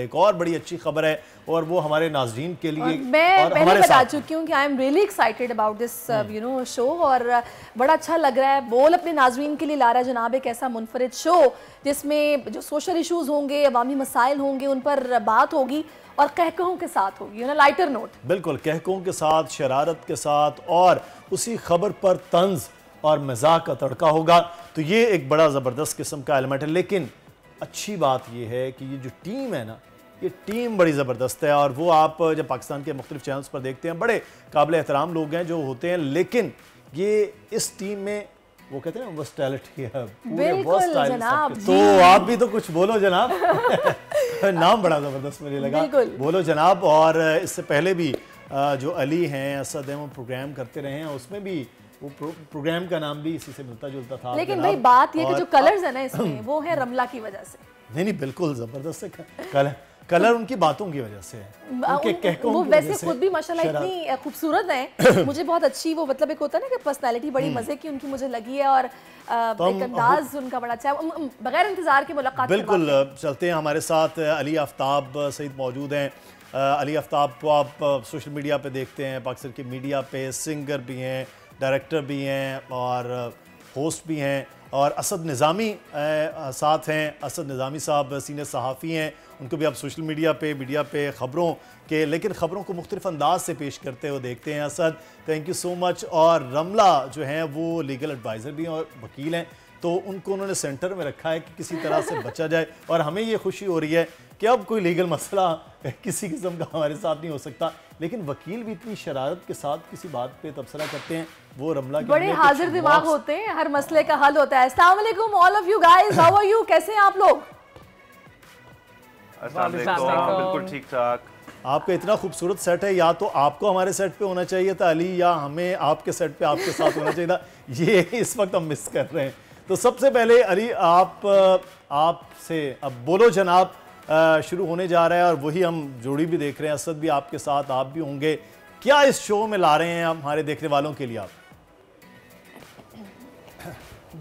एक और बड़ी अच्छी खबर है और वो हमारे नाज़रीन के लिए मैं पहले बता चुकी हूँ कि I am really excited about this show और बड़ा अच्छा लग रहा है। बोल अपने नाज़रीन के लिए ला रहा है जनाब एक ऐसा मुनफरिद शो जिसमें जो सोशल इशूज़ होंगे, अवामी मसाइल होंगे, उन पर बात होगी और कहकों के साथ होगी, लाइटर नोट। बिल्कुल, कहकों के साथ, शरारत के साथ और उसी खबर पर तंज और मजाक का तड़का होगा। तो ये एक बड़ा ज़बरदस्त किस्म का एलिमेंट है। लेकिन अच्छी बात यह है कि ये जो टीम है ना, ये टीम बड़ी ज़बरदस्त है और वो आप जब पाकिस्तान के मुख्तलिफ चैनल्स पर देखते हैं, बड़े काबिल एहतराम लोग हैं जो होते हैं, लेकिन ये इस टीम में वो कहते हैं वर्सटैलिटी है, बिल्कुल जनाब। तो आप भी तो कुछ बोलो जनाब। नाम बड़ा ज़बरदस्त मुझे लगा, बोलो जनाब। और इससे पहले भी जो अली हैं, असद हैं, वो प्रोग्राम करते रहे हैं, उसमें भी वो प्रोग्राम का नाम भी इसी से मिलता जुलता था। लेकिन भाई बात ये कि जो कलर्स है ना इसमें वो है रमला की वजह से। नहीं, बिल्कुल ज़बरदस्त है कलर उनकी बातों की वजह से है, उनके कहकों वो की वैसे वजह से। खुद भी माशाल्लाह इतनी खूबसूरत हैं, मुझे बहुत अच्छी वो मतलब एक होता है ना कि पर्सनालिटी बड़ी मजे की उनकी मुझे लगी है और एक अंदाज उनका बड़ा अच्छा है। बगैर इंतजार के मुलाकात बिल्कुल चलते हैं। हमारे साथ अली आफ्ताब सईद मौजूद हैं। अली आफ्ताब को आप सोशल मीडिया पे देखते हैं, पाकिस्तान की मीडिया पे सिंगर भी हैं, डायरेक्टर भी हैं और होस्ट भी हैं। और असद निज़ामी साथ हैं। असद निज़ामी साहब सीनियर सहाफ़ी हैं, उनको भी आप सोशल मीडिया पे ख़बरों के, लेकिन ख़बरों को मुख्तलिफ अंदाज से पेश करते हुए देखते हैं। Asad, thank you so much. और रमला जो हैं वो लीगल एडवाइज़र भी हैं और वकील हैं, तो उनको उन्होंने सेंटर में रखा है कि किसी तरह से बचा जाए। और हमें ये खुशी हो रही है कि अब कोई लीगल मसला किसी किस्म का हमारे साथ नहीं हो सकता। लेकिन वकील भी इतनी शरारत के साथ किसी बात पे तबसरा करते हैं, वो रमला के बड़े हाजिर दिमाग होते हैं, हर मसले का हल होता है। अस्सलाम वालेकुम all of you guys, how are you, कैसे हैं आप लोग? बिल्कुल ठीक ठाक। आपका इतना खूबसूरत सेट है, या तो आपको हमारे सेट पे होना चाहिए था अली, या हमें आपके सेट पे आपके साथ होना चाहिए था। ये इस वक्त हम मिस कर रहे हैं। तो सबसे पहले अली आपसे अब बोलो जनाब शुरू होने जा रहा है और वही हम जोड़ी भी देख रहे हैं। असद भी आपके साथ, आप भी होंगे। क्या इस शो में ला रहे हैं हमारे देखने वालों के लिए आप?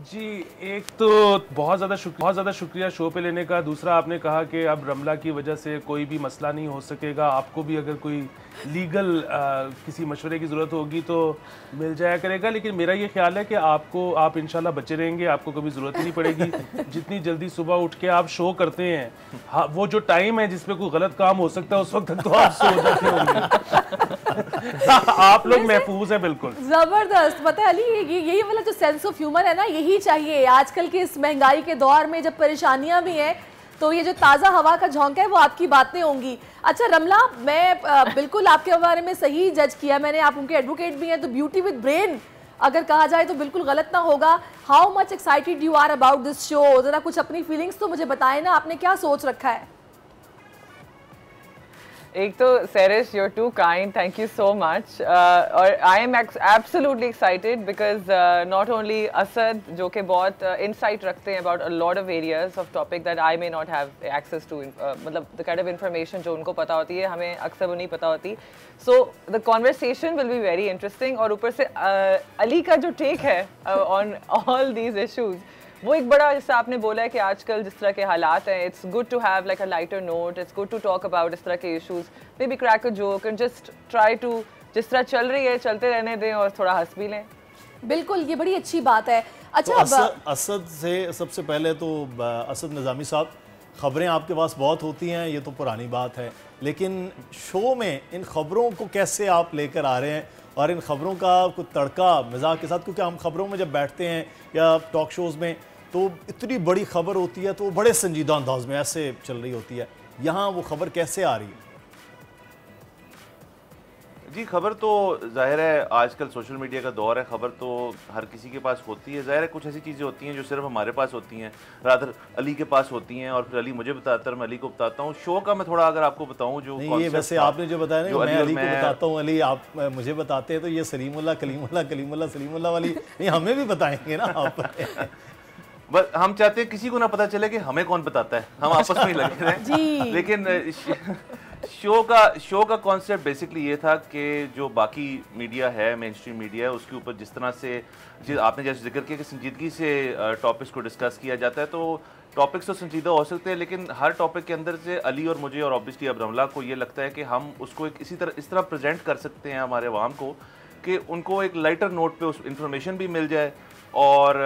जी, एक तो बहुत ज़्यादा शुक्रिया शो पे लेने का। दूसरा, आपने कहा कि अब रमला की वजह से कोई भी मसला नहीं हो सकेगा, आपको भी अगर कोई लीगल किसी मशवरे की ज़रूरत होगी तो मिल जाया करेगा। लेकिन मेरा ये ख्याल है कि आप इंशाल्लाह बचे रहेंगे, आपको कभी ज़रूरत ही नहीं पड़ेगी। जितनी जल्दी सुबह उठ के आप शो करते हैं, हाँ, वो जो टाइम है जिसमें कोई गलत काम हो सकता है उस वक्त तक तो आप सो जाते होंगे। आप लोग महफूज हैं बिल्कुल। जबरदस्त। पता है अली, यही वाला जो सेंस ऑफ ह्यूमर है ना, यही चाहिए आजकल के इस महंगाई के दौर में, जब परेशानियां भी हैं, तो ये जो ताज़ा हवा का झोंका है वो आपकी बातें होंगी। अच्छा रमला, मैं बिल्कुल आपके बारे में सही जज किया मैंने, आप उनके एडवोकेट भी हैं, तो ब्यूटी विद ब्रेन अगर कहा जाए तो बिल्कुल गलत ना होगा। How much excited you are about this show? जरा कुछ अपनी फीलिंग्स तो मुझे बताएं ना, आपने क्या सोच रखा है? एक तो सेरिस, you're too kind, thank you so much. और I am absolutely excited because not only Asad जो कि बहुत insight रखते हैं about a lot of areas of topic that I may not have access to, मतलब the kind of information जो उनको पता होती है हमें अक्सर वो नहीं पता होती. So the conversation will be very interesting. और ऊपर से अली का जो take है on all these issues, वो एक बड़ा, जैसा आपने बोला है कि आजकल जिस तरह के हालात हैं, it's good to have like a lighter note, it's good to talk about इस तरह के issues, maybe crack a joke and just try to, जिस तरह चल रही है चलते रहने दें और थोड़ा हंस भी लें। बिल्कुल, ये बड़ी अच्छी बात है। अच्छा, तो असद से सबसे पहले तो असद निज़ामी साहब, खबरें आपके पास बहुत होती हैं, ये तो पुरानी बात है, लेकिन शो में इन खबरों को कैसे आप लेकर आ रहे हैं और इन खबरों का कुछ तड़का मजाक के साथ? क्योंकि हम खबरों में जब बैठते हैं या टॉक शोज़ में तो इतनी बड़ी खबर होती है तो बड़े संजीदा अंदाज में ऐसे चल रही होती है, यहाँ वो खबर कैसे आ रही है? जी, खबर तो जाहिर है आजकल सोशल मीडिया का दौर है, खबर तो हर किसी के पास होती है। जाहिर है कुछ ऐसी चीज़ें होती हैं जो सिर्फ हमारे पास होती हैं, रादर अली के पास होती हैं, और फिर अली मुझे बताता है, मैं अली को बताता हूँ। शो का मैं थोड़ा अगर आपको बताऊँ जो ये वैसे आपने जो बताया ना, मैं अली को बताता हूँ, अली आप मुझे बताते हैं, तो ये सलीमुल्लाह कलीमुल्लाह कलीमुल्लाह सलीमुल्लाह वाली नहीं, हमें भी बताएंगे ना आप? बस हम चाहते हैं किसी को ना पता चले कि हमें कौन बताता है, हम आपस में ही लगे रहें। लेकिन शो का कॉन्सेप्ट बेसिकली ये था कि जो बाकी मीडिया है, मेन स्ट्रीम मीडिया है, उसके ऊपर जिस तरह से आपने जैसे जिक्र किया कि संजीदगी से टॉपिक्स को डिस्कस किया जाता है, तो टॉपिक्स तो संजीदा हो सकते हैं, लेकिन हर टॉपिक के अंदर से अली और मुझे और ऑब्वियसली अब रमला को ये लगता है कि हम उसको एक इस तरह प्रेजेंट कर सकते हैं हमारे अवाम को कि उनको एक लाइटर नोट पे उस इंफॉर्मेशन भी मिल जाए और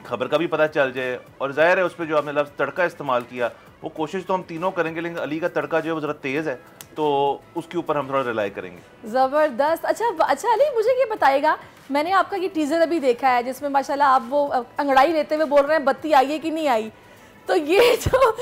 खबर का भी पता चल जाए। और जाहिर है उस पर जो आपने लफ्ज़ तड़का इस्तेमाल किया, वो कोशिश तो हम तीनों करेंगे, लेकिन अली का तड़का जो है वो ज़रा तेज़ है, तो उसके ऊपर हम थोड़ा रिलाई करेंगे। ज़बरदस्त। अच्छा अली, मुझे ये बताइएगा, मैंने आपका ये टीज़र अभी देखा है जिसमें माशाल्लाह आप वो अंगड़ाई लेते हुए बोल रहे हैं बत्ती आई है कि नहीं आई, तो ये जो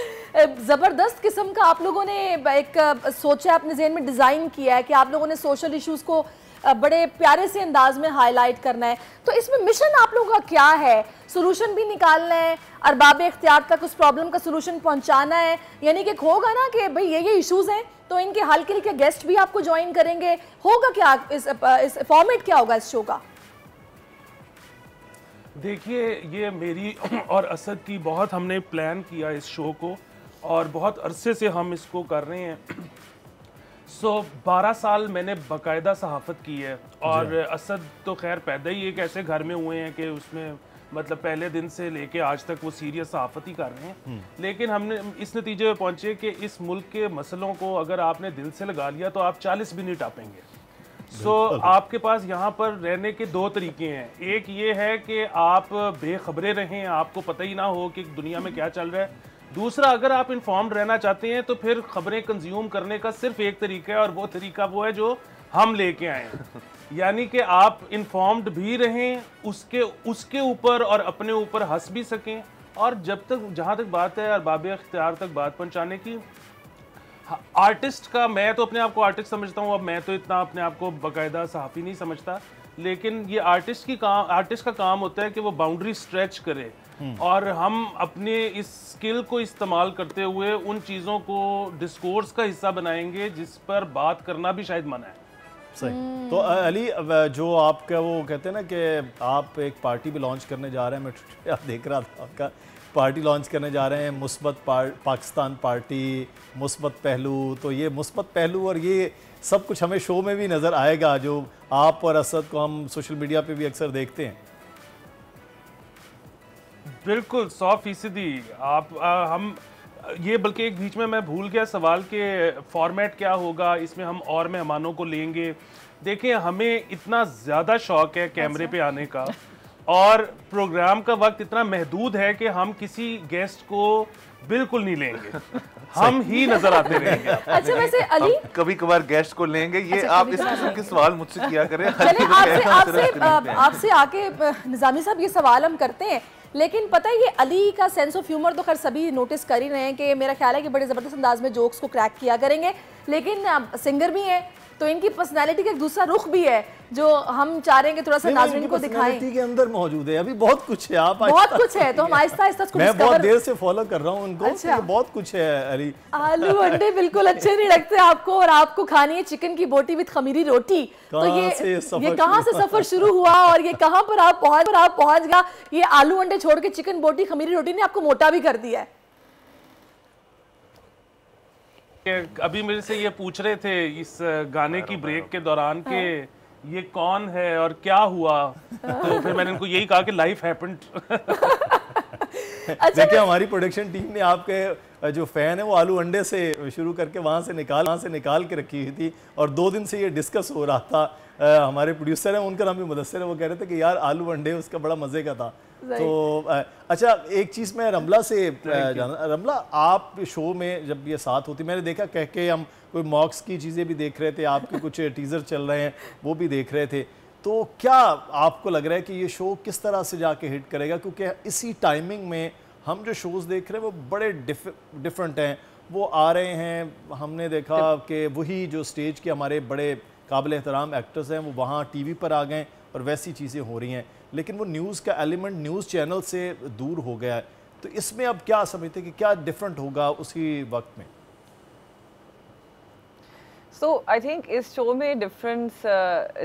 ज़बरदस्त किस्म का आप लोगों ने एक सोचा अपने जहन में डिज़ाइन किया है कि आप लोगों ने सोशल इश्यूज़ को बड़े प्यारे से अंदाज में हाईलाइट करना है, तो इसमें मिशन आप लोगों का क्या है? सोल्यूशन भी निकालना है, अरबाब इख्तियार तक उस प्रॉब्लम का सोल्यूशन पहुंचाना है, यानी कि होगा ना कि भाई ये इश्यूज़ हैं तो इनके हल के लिए क्या गेस्ट भी आपको ज्वाइन करेंगे, होगा क्या इस फॉर्मेट क्या होगा इस शो का? देखिए, ये मेरी और असद की बहुत हमने प्लान किया इस शो को और बहुत अरसे से हम इसको कर रहे हैं। 12 साल मैंने बाकायदा सहाफ़त की है और असद तो खैर पैदा ही एक ऐसे घर में हुए हैं कि उसमें मतलब पहले दिन से लेके आज तक वो सीरियस सहाफ़त ही कर रहे हैं। लेकिन हमने इस नतीजे में पहुंचे कि इस मुल्क के मसलों को अगर आपने दिल से लगा लिया तो आप 40 भी नहीं टापेंगे। आपके पास यहाँ पर रहने के 2 तरीके हैं। एक ये है कि आप बेखबरे रहें, आपको पता ही ना हो कि दुनिया में क्या चल रहा है। दूसरा, अगर आप इन्फॉर्म्ड रहना चाहते हैं तो फिर खबरें कंज्यूम करने का सिर्फ एक तरीका है और वो तरीका वो है जो हम लेके आए हैं। यानी कि आप इन्फॉर्म्ड भी रहें, उसके ऊपर और अपने ऊपर हंस भी सकें। और जहाँ तक बात है अरबाब इख्तियार तक बात पहुँचाने की, आर्टिस्ट का, मैं तो अपने आप को आर्टिस्ट समझता हूँ, अब मैं तो इतना अपने आप को बाकायदा सहाफ़ी नहीं समझता, लेकिन ये आर्टिस्ट का काम होता है कि वो बाउंड्री स्ट्रेच करे और हम अपने इस स्किल को इस्तेमाल करते हुए उन चीज़ों को डिस्कोर्स का हिस्सा बनाएंगे जिस पर बात करना भी शायद मना है। सही। तो अली, जो आपका वो कहते हैं ना कि आप एक पार्टी भी लॉन्च करने जा रहे हैं, मैं आप देख रहा था आपका पार्टी लॉन्च करने जा रहे हैं, मुस्बत पाकिस्तान पार्टी, मुस्बत पहलू, तो ये मुस्बत पहलू और ये सब कुछ हमें शो में भी नज़र आएगा जो आप और असद को हम सोशल मीडिया पे भी अक्सर देखते हैं। बिल्कुल 100%। हम ये, बल्कि एक बीच में मैं भूल गया सवाल के फॉर्मेट क्या होगा, इसमें हम और मेहमानों को लेंगे। देखिए, हमें इतना ज़्यादा शौक है कैमरे पे आने का और प्रोग्राम का वक्त इतना महदूद है कि हम किसी गेस्ट को बिल्कुल नहीं लेंगे, हम ही नजर आते रहेंगे। अच्छा, वैसे अली, कभी कभार गेस्ट को लेंगे, ये अच्छा, आप इस किस्म के सवाल मुझसे किया करें। आपसे आके निजामी साहब ये सवाल हम करते हैं, लेकिन पता है ये अली का सेंस ऑफ ह्यूमर तो खैर सभी नोटिस कर ही रहे हैं कि मेरा ख्याल है कि बड़े ज़बरदस्त अंदाज में जोक्स को क्रैक किया करेंगे, लेकिन सिंगर भी हैं तो इनकी पर्सनालिटी का एक दूसरा रुख भी है जो हम चाह रहे हैं कि थोड़ा सा नाज़रीन को दिखाएं। के अंदर मौजूद है, अभी बहुत कुछ है, आप बहुत कुछ है, तो हम आहिस्ता आहिस्ता मैं बहुत देर से फॉलो कर रहा हूँ उनको। अच्छा। तो बहुत कुछ है अली। आलू अंडे बिल्कुल अच्छे नहीं लगते आपको और आपको खानी है चिकन की बोटी विद खमीरी रोटी, तो ये कहाँ से सफर शुरू हुआ और ये कहाँ पर आप पहुंच गया? ये आलू अंडे छोड़ के चिकन बोटी खमीरी रोटी ने आपको मोटा भी कर दिया है। अभी मेरे से ये पूछ रहे थे इस गाने की ब्रेक के दौरान कि ये कौन है और क्या हुआ, तो फिर मैंने इनको यही कहा कि लाइफ हैपेंड। देखिए, हमारी प्रोडक्शन टीम ने आपके जो फैन है वो आलू अंडे से शुरू करके वहाँ से निकाल के रखी हुई थी और 2 दिन से ये डिस्कस हो रहा था। हमारे प्रोड्यूसर हैं, उनका नाम भी मुदस्सिर है, वो कह रहे थे कि यार आलू अंडे उसका बड़ा मज़े का था। तो अच्छा, एक चीज़ मैं रमला से जाना, रमला आप शो में जब ये साथ होती, मैंने देखा कह के हम कोई मॉक्स की चीज़ें भी देख रहे थे, आपके कुछ टीज़र चल रहे हैं वो भी देख रहे थे, तो क्या आपको लग रहा है कि ये शो किस तरह से जाके हिट करेगा? क्योंकि इसी टाइमिंग में हम जो शोज़ देख रहे हैं वो बड़े डिफरेंट हैं, वो आ रहे हैं, हमने देखा कि वही जो स्टेज के हमारे बड़े काबिल एहतराम एक्टर्स हैं वो वहाँ टीवी पर आ गए और वैसी चीज़ें हो रही हैं, लेकिन वो न्यूज़ का एलिमेंट न्यूज़ चैनल से दूर हो गया है। तो इसमें अब क्या समझते हैं कि क्या डिफरेंट होगा उसी वक्त में? सो आई थिंक इस शो में डिफरेंस,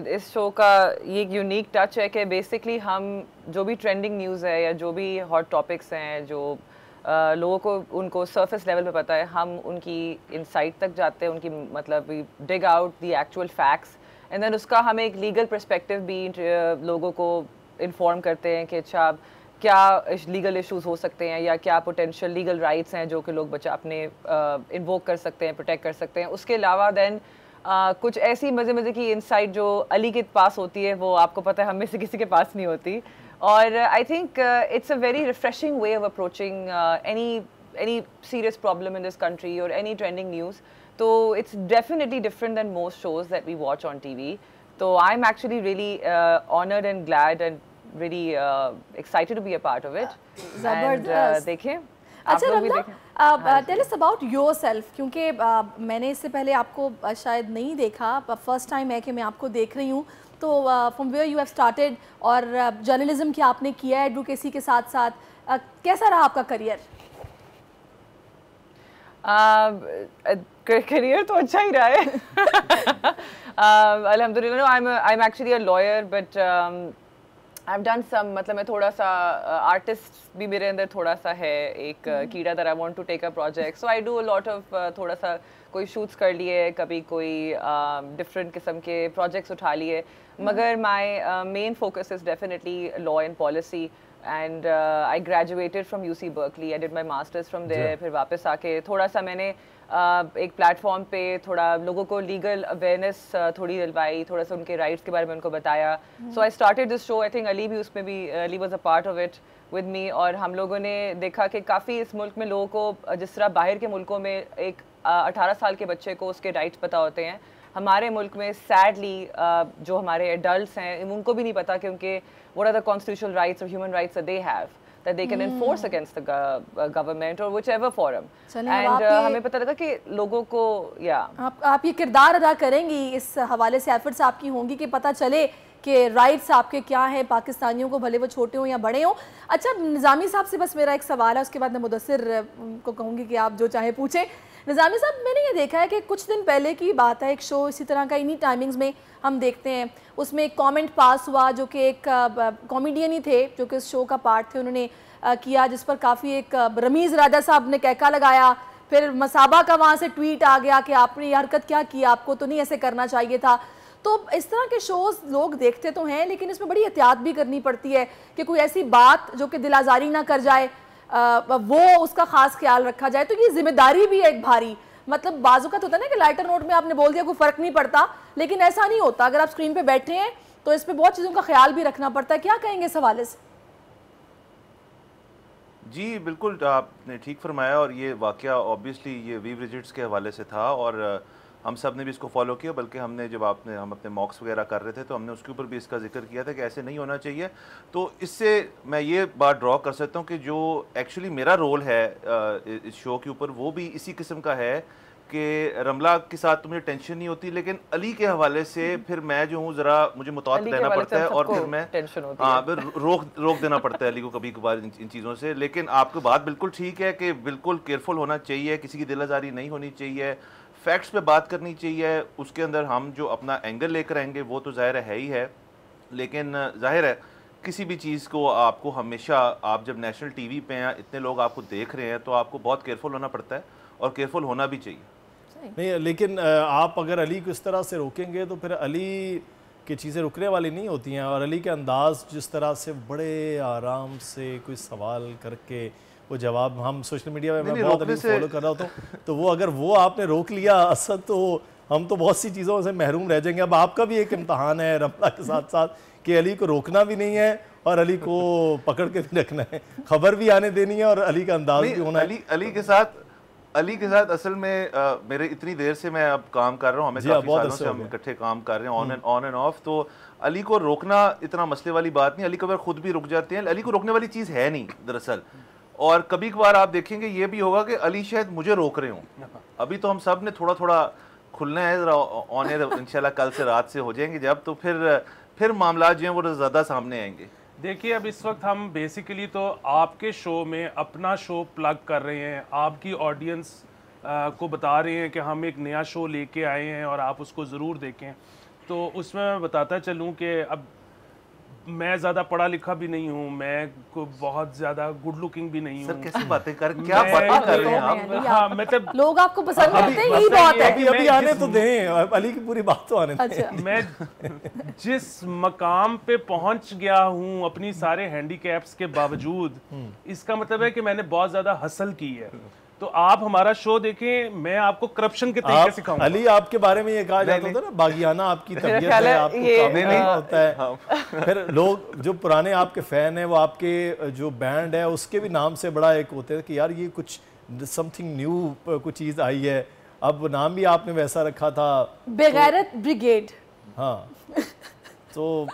इस शो का ये एक यूनिक टच है कि बेसिकली हम जो भी ट्रेंडिंग न्यूज़ है या जो भी हॉट टॉपिक्स हैं जो लोगों को उनको सरफेस लेवल पे पता है, हम उनकी इनसाइट तक जाते हैं, उनकी मतलब we dig out the actual facts and then उसका हम एक लीगल पर्सपेक्टिव भी लोगों को इन्फॉर्म करते हैं कि अच्छा क्या लीगल इश्यूज हो सकते हैं या क्या पोटेंशियल लीगल राइट्स हैं जो कि लोग बच्चा अपने इन्वोक कर सकते हैं, प्रोटेक्ट कर सकते हैं। उसके अलावा देन कुछ ऐसी मज़े की इंसाइट जो अली के पास होती है वो आपको पता है हम में से किसी के पास नहीं होती। और I think it's a very refreshing way of approaching any serious problem in this country or any trending news. So it's definitely different than most shows that we watch on TV. So I'm actually really honored and glad and really excited to be a part of it. ज़बरदस्त। देखें अच्छा रमला, tell us about yourself, क्योंकि मैंने इससे पहले आपको शायद नहीं देखा, फर्स्ट टाइम है कि मैं आपको देख रही हूँ। तो from where you have started और जर्नलिज्म की आपने किया है एडवोकेसी के साथ साथ, कैसा रहा आपका करियर? करियर तो अच्छा ही रहा है अल्हम्दुलिल्लाह। I am actually a lawyer but I have done some, मतलब मैं थोड़ा सा आर्टिस्ट भी मेरे अंदर थोड़ा सा है एक कीड़ा that I want to take a project, so I do a lot of थोड़ा सा कोई शूट्स कर लिए, कभी कोई डिफरेंट किस्म के प्रोजेक्ट्स उठा लिए, मगर my main focus is definitely law and policy. And I graduated from UC Berkeley, I did my masters from there. फिर वापस आके थोड़ा सा मैंने एक प्लेटफॉर्म पे थोड़ा लोगों को लीगल अवेयरनेस थोड़ी दिलवाई, थोड़ा सा उनके राइट्स के बारे में उनको बताया। So I started this show, I think Ali भी उसमें भी, Ali was a part of it with me. और हम लोगों ने देखा कि काफ़ी इस मुल्क में लोगों को, जिस तरह बाहर के मुल्कों में एक 18 साल के बच्चे को उसके राइट्स पता होते हैं, हमारे मुल्क में सैडली जो हमारे एडल्ट्स हैं उनको भी नहीं पता कि उनके what are the constitutional rights or human rights that they have that they can enforce against the government or whichever forum. And हमें पता लगा कि लोगों को आप ये किरदार अदा करेंगी, इस हवाले से एफर्ट्स आपकी होंगी कि पता चले कि राइट्स आपके क्या हैं पाकिस्तानियों को, भले वो छोटे हों या बड़े हों। अच्छा निज़ामी साहब से बस मेरा एक सवाल है, उसके बाद मैं मुदस्सिर को कहूँगी कि आप जो चाहे पूछें। निज़ामी साहब, मैंने ये देखा है कि कुछ दिन पहले की बात है, एक शो इसी तरह का इन्हीं टाइमिंग्स में हम देखते हैं, उसमें एक कमेंट पास हुआ जो कि एक कॉमेडियन ही थे जो कि उस शो का पार्ट थे, उन्होंने किया, जिस पर काफ़ी एक रमीज़ राजा साहब ने कहका लगाया। फिर मसाबा का वहाँ से ट्वीट आ गया कि आपने ये हरकत क्या की, आपको तो नहीं ऐसे करना चाहिए था। तो इस तरह के शोज़ लोग देखते तो हैं, लेकिन इसमें बड़ी एहतियात भी करनी पड़ती है कि कोई ऐसी बात जो कि दिल आज़ारी ना कर जाए, वो उसका ख़ास ख्याल रखा जाए। तो ये जिम्मेदारी भी है एक भारी, मतलब बाजू का तो होता है ना कि लाइटर नोट में आपने बोल दिया कोई फ़र्क नहीं पड़ता, लेकिन ऐसा नहीं होता। अगर आप स्क्रीन पे बैठे हैं तो इस पर बहुत चीज़ों का ख्याल भी रखना पड़ता है। क्या कहेंगे इस हवाले से? जी बिल्कुल, आपने ठीक फरमाया। और ये वाक़या ऑब्वियसली ये वी ब्रिजिट्स के हवाले से था और हम सब ने भी इसको फॉलो किया, बल्कि हमने जब हम अपने मॉक्स वगैरह कर रहे थे तो हमने उसके ऊपर भी इसका जिक्र किया था कि ऐसे नहीं होना चाहिए। तो इससे मैं ये बात ड्रॉ कर सकता हूँ कि जो एक्चुअली मेरा रोल है इस शो के ऊपर वो भी इसी किस्म का है कि रमला के साथ तो मुझे टेंशन नहीं होती, लेकिन अली के हवाले से फिर मैं जो हूँ ज़रा मुझे मुताबिक रहना पड़ता है और फिर मैं फिर रोक देना पड़ता है अली को कभी कभार इन चीज़ों से। लेकिन आपकी बात बिल्कुल ठीक है कि बिल्कुल केयरफुल होना चाहिए, किसी की दिलाजारी नहीं होनी चाहिए, फैक्ट्स पे बात करनी चाहिए। उसके अंदर हम जो अपना एंगल लेकर आएंगे वो तो ज़ाहिर है ही है, लेकिन ज़ाहिर है किसी भी चीज़ को आपको हमेशा, आप जब नेशनल टीवी पे हैं, इतने लोग आपको देख रहे हैं, तो आपको बहुत केयरफुल होना पड़ता है और केयरफुल होना भी चाहिए। नहीं, लेकिन आप अगर अली को इस तरह से रोकेंगे तो फिर अली की चीज़ें रुकने वाली नहीं होती हैं। और अली के अंदाज जिस तरह से बड़े आराम से कोई सवाल करके वो जवाब, हम सोशल मीडिया में मैं बहुत अली फॉलो कर रहा होता हूँ, तो वो अगर वो आपने रोक लिया असद, तो हम तो बहुत सी चीज़ों से महरूम रह जाएंगे। अब आपका भी एक इम्तहान है रमला के साथ साथ कि अली को रोकना भी नहीं है और अली को पकड़ के भी रखना है, खबर भी आने देनी है और अली का अंदाज भी होना है। अली के साथ असल में मेरे इतनी देर से मैं अब काम कर रहा हूँ, हमें काफ़ी सालों से हम इकट्ठे काम कर रहे हैं ऑन एंड ऑफ, तो अली को रोकना इतना मसले वाली बात नहीं। अली कभी खुद भी रुक जाते हैं, अली को रोकने वाली चीज़ है नहीं दरअसल। और कभी कभार आप देखेंगे ये भी होगा कि अली शायद मुझे रोक रहे हों। अभी तो हम सब ने थोड़ा थोड़ा खुलना है ज़रा ऑन एयर, इंशाल्लाह कल से रात से हो जाएंगे जब, तो फिर मामला जो हैं वो ज़्यादा सामने आएंगे। देखिए अब इस वक्त हम बेसिकली तो आपके शो में अपना शो प्लग कर रहे हैं, आपकी ऑडियंस को बता रहे हैं कि हम एक नया शो लेके आए हैं और आप उसको ज़रूर देखें। तो उसमें मैं बताता चलूँ कि अब मैं ज्यादा पढ़ा लिखा भी नहीं हूँ, मैं बहुत ज्यादा गुड लुकिंग भी नहीं सर हूँ। कैसी बातें कर, क्या बातें कर रहे हैं आप? हाँ मतलब लोग आपको पसंद करते हैं, यही बात है। अभी अभी आने तो दें, अली की पूरी बात तो आने दें। अच्छा, मैं जिस मकाम पे पहुंच गया हूँ अपनी सारे हैंडीकैप्स के बावजूद, इसका मतलब है कि मैंने बहुत ज्यादा हसल की है। तो आप हमारा शो देखें, मैं आपको करप्शन के तरीके सिखाऊंगा। अली आपके बारे में ये कहा जाता था ना, बागियाना आपकी तबीयत है, आपको काम नहीं होता है। फिर लोग जो पुराने आपके फैन हैं वो आपके जो बैंड है उसके भी नाम से बड़ा एक होते हैं कि यार ये कुछ समथिंग न्यू कुछ चीज़ आई है। अब नाम भी आपने वैसा रखा था, बेगैरत ब्रिगेड। हाँ तो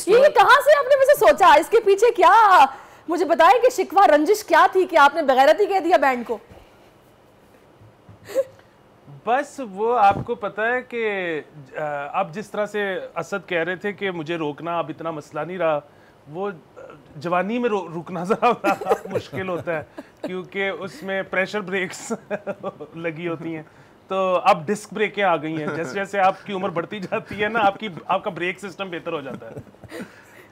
ये कहाँ से आपने वैसे सोचा, इसके पीछे क्या मुझे बताएं कि शिकवा रंजिश क्या थी कि आपने बेगैरती कह दिया बैंड को? बस वो आपको पता है कि अब जिस तरह से असद कह रहे थे कि मुझे रोकना अब इतना मसला नहीं रहा, वो जवानी में रुकना ज़रा मुश्किल होता है क्योंकि उसमें प्रेशर ब्रेक्स लगी होती हैं। तो अब डिस्क ब्रेकें आ गई हैं, जैसे जैसे आपकी उम्र बढ़ती जाती है ना, आपका ब्रेक सिस्टम बेहतर हो जाता है,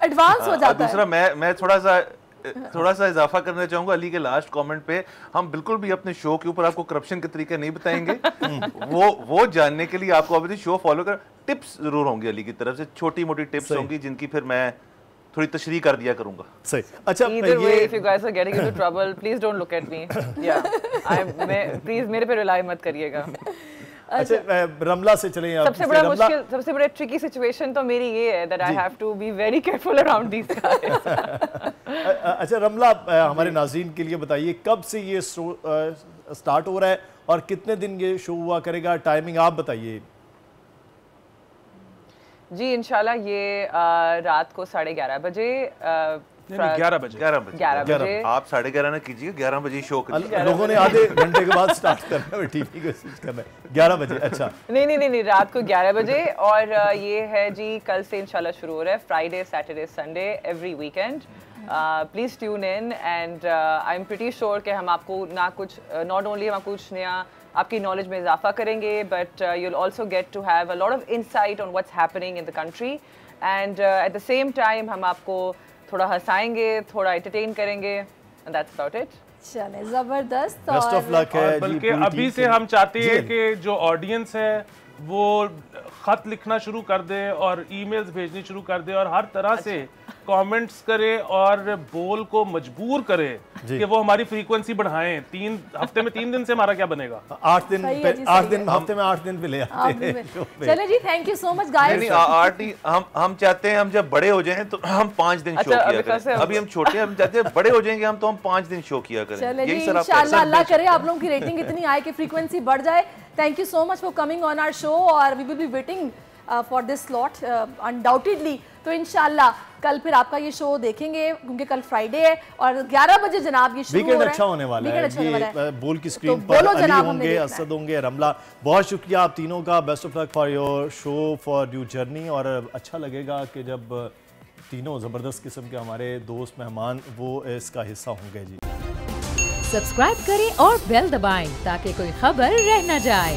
एडवांस हो जाता है। दूसरा मैं थोड़ा सा इजाफा करना चाहूंगा अली के लास्ट कमेंट पे। हम बिल्कुल भी अपने शो के ऊपर आपको करप्शन के तरीके नहीं बताएंगे। वो जानने के लिए आपको अभी शो फॉलो कर, टिप्स जरूर होंगी अली की तरफ से, छोटी मोटी टिप्स होंगी जिनकी फिर मैं थोड़ी तशरीह कर दिया करूंगा। सही। अच्छा, Either way, if you guys are getting into trouble, please don't look at me. Yeah, please मेरे पे रिलाई मत करिएगा। अच्छा, रमला से चलें आप। सबसे बड़ा मुश्किल, सबसे बड़ा ट्रिकी सिचुएशन तो मेरी ये है that I have to be very careful around these guys. अच्छा रमला, हमारे नाज़रीन के लिए बताइए कब से ये स्टार्ट हो रहा है और कितने दिन ये शो हुआ करेगा, टाइमिंग आप बताइए। जी इंशाल्लाह ये रात को 11:30 बजे 11 बजे आप 11:30 ना कीजिए, 11 बजे शो करिए। लोगों ने आधे घंटे के बाद स्टार्ट करना है, टीवी को स्विच करना है 11 बजे। अच्छा नहीं रात को 11 बजे। और ये है जी, कल से इंशाल्लाह शुरू हो रहा है, Friday Saturday Sunday every weekend. Please tune in and I am pretty sure कि हम आपको नॉट ओनली हम आपको कुछ नया आपकी नॉलेज में इजाफा करेंगे, but you'll also get to have a lot of insight on what's happening in the country and at the same time हम आपको थोड़ा हंसाएंगे, थोड़ा एंटरटेन करेंगे, एंड दैट्स अबाउट इट। चले जबरदस्त। बेस्ट ऑफ लक है। बल्कि अभी से हम चाहते हैं कि जो ऑडियंस है वो खत लिखना शुरू कर दे और ईमेल्स भेजनी शुरू कर दे और हर तरह से कमेंट्स करे और बोल को मजबूर करे कि वो हमारी फ्रीक्वेंसी बढ़ाएं। 3 हफ्ते में 3 दिन से हमारा क्या बनेगा? 8 दिन हफ्ते में 8 दिन पे ले आते हैं। चले जी, thank you so much guys. नहीं 8 नहीं, हम चाहते हैं हम जब बड़े हो जाएं तो हम 5 दिन शो किया करें। अभी हम छोटे हैं, हम चाहते हैं बड़े हो जाएंगे हम तो हम 5 दिन शो किया करें। चले जी, इंशाल्लाह अल्लाह करे आप लोगों की रेटिंग इतनी आए कि फ्रीक्वेंसी बढ़ जाए। Thank you so much for coming on our show और we will be waiting for this slot undoubtedly. तो इंशाल्लाह कल फिर आपका ये शो देखेंगे क्योंकि कल फ्राइडे है और 11 बजे जनाब ये शुरू हो रहा है। वीकेंड अच्छा होने वाला है। ये बोल की स्क्रीन पर अली होंगे, असद होंगे, रमला। बहुत शुक्रिया आप तीनों का। Best of luck for your show, for new journey. और अच्छा लगेगा कि जब तीनों ज़बरदस्त किस्म के हमारे दोस्त मेहमान वो इसका हिस्सा होंगे। जी सब्सक्राइब करें और बेल दबाएं ताकि कोई खबर रह न जाए।